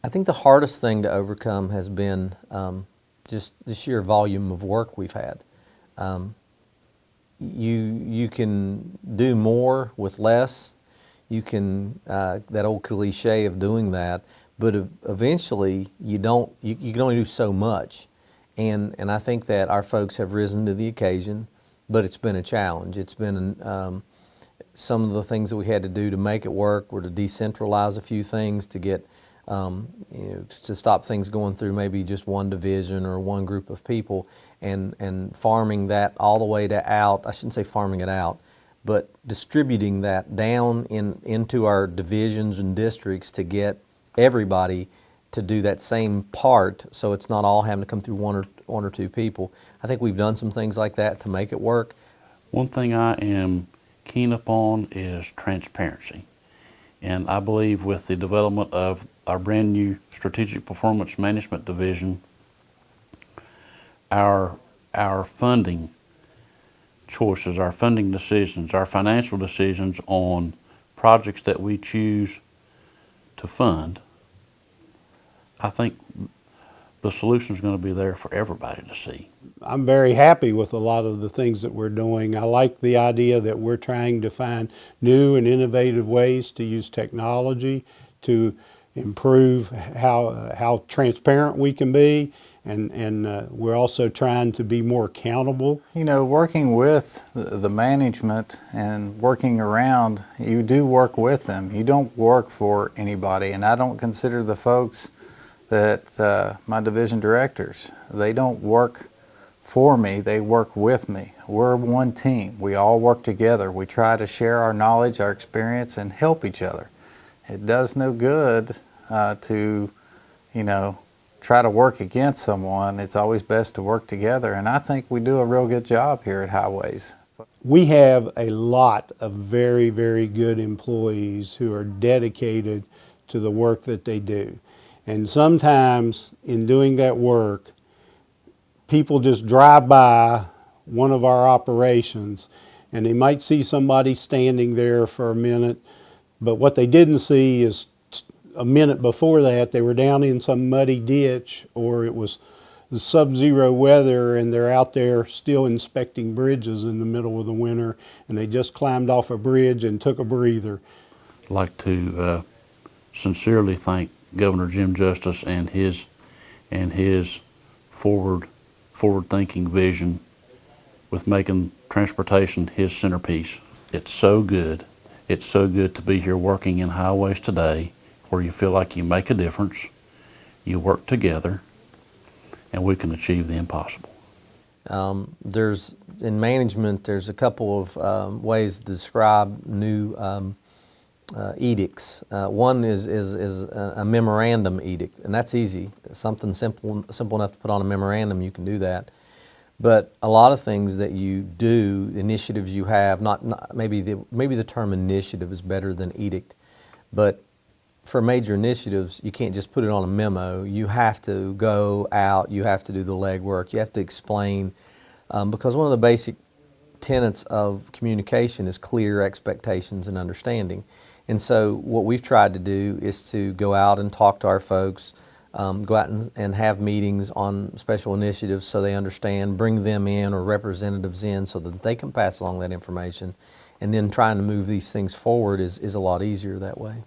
I think the hardest thing to overcome has been just the sheer volume of work we've had. You can do more with less. You can that old cliche of doing that, but eventually you don't. You can only do so much, and I think that our folks have risen to the occasion, but it's been a challenge. It's been some of the things that we had to do to make it work were to decentralize a few things to get to stop things going through maybe just one division or one group of people, and farming that all the way to out. I shouldn't say farming it out, but distributing that down into our divisions and districts to get everybody to do that same part, so it's not all having to come through one or two people. I think we've done some things like that to make it work. One thing I am keen upon is transparency. And I believe with the development of our brand new Strategic Performance Management Division, our funding choices, our funding decisions, our financial decisions on projects that we choose to fund, I think the solution is going to be there for everybody to see. I'm very happy with a lot of the things that we're doing. I like the idea that we're trying to find new and innovative ways to use technology to improve how transparent we can be, and we're also trying to be more accountable. You know, working with the management and working around, you do work with them. You don't work for anybody, and I don't consider the folks that my division directors, they don't work for me, they work with me. We're one team. We all work together. We try to share our knowledge, our experience, and help each other. It does no good to, try to work against someone. It's always best to work together, and I think we do a real good job here at Highways. We have a lot of very, very good employees who are dedicated to the work that they do. And sometimes in doing that work, people just drive by one of our operations and they might see somebody standing there for a minute, but what they didn't see is a minute before that they were down in some muddy ditch, or it was sub-zero weather and they're out there still inspecting bridges in the middle of the winter, and they just climbed off a bridge and took a breather. I'd like to sincerely thank Governor Jim Justice and his forward-thinking vision with making transportation his centerpiece. It's so good. It's so good to be here working in Highways today, where you feel like you make a difference, you work together, and we can achieve the impossible. In management, there's a couple of ways to describe new edicts. One is a memorandum edict, and that's easy. It's something simple enough to put on a memorandum. You can do that. But a lot of things that you do, initiatives you have, maybe the term initiative is better than edict, but for major initiatives, you can't just put it on a memo. You have to go out. You have to do the legwork. You have to explain, because one of the basic tenets of communication is clear expectations and understanding. And so what we've tried to do is to go out and talk to our folks, go out and have meetings on special initiatives so they understand, bring them in or representatives in so that they can pass along that information. And then trying to move these things forward is a lot easier that way.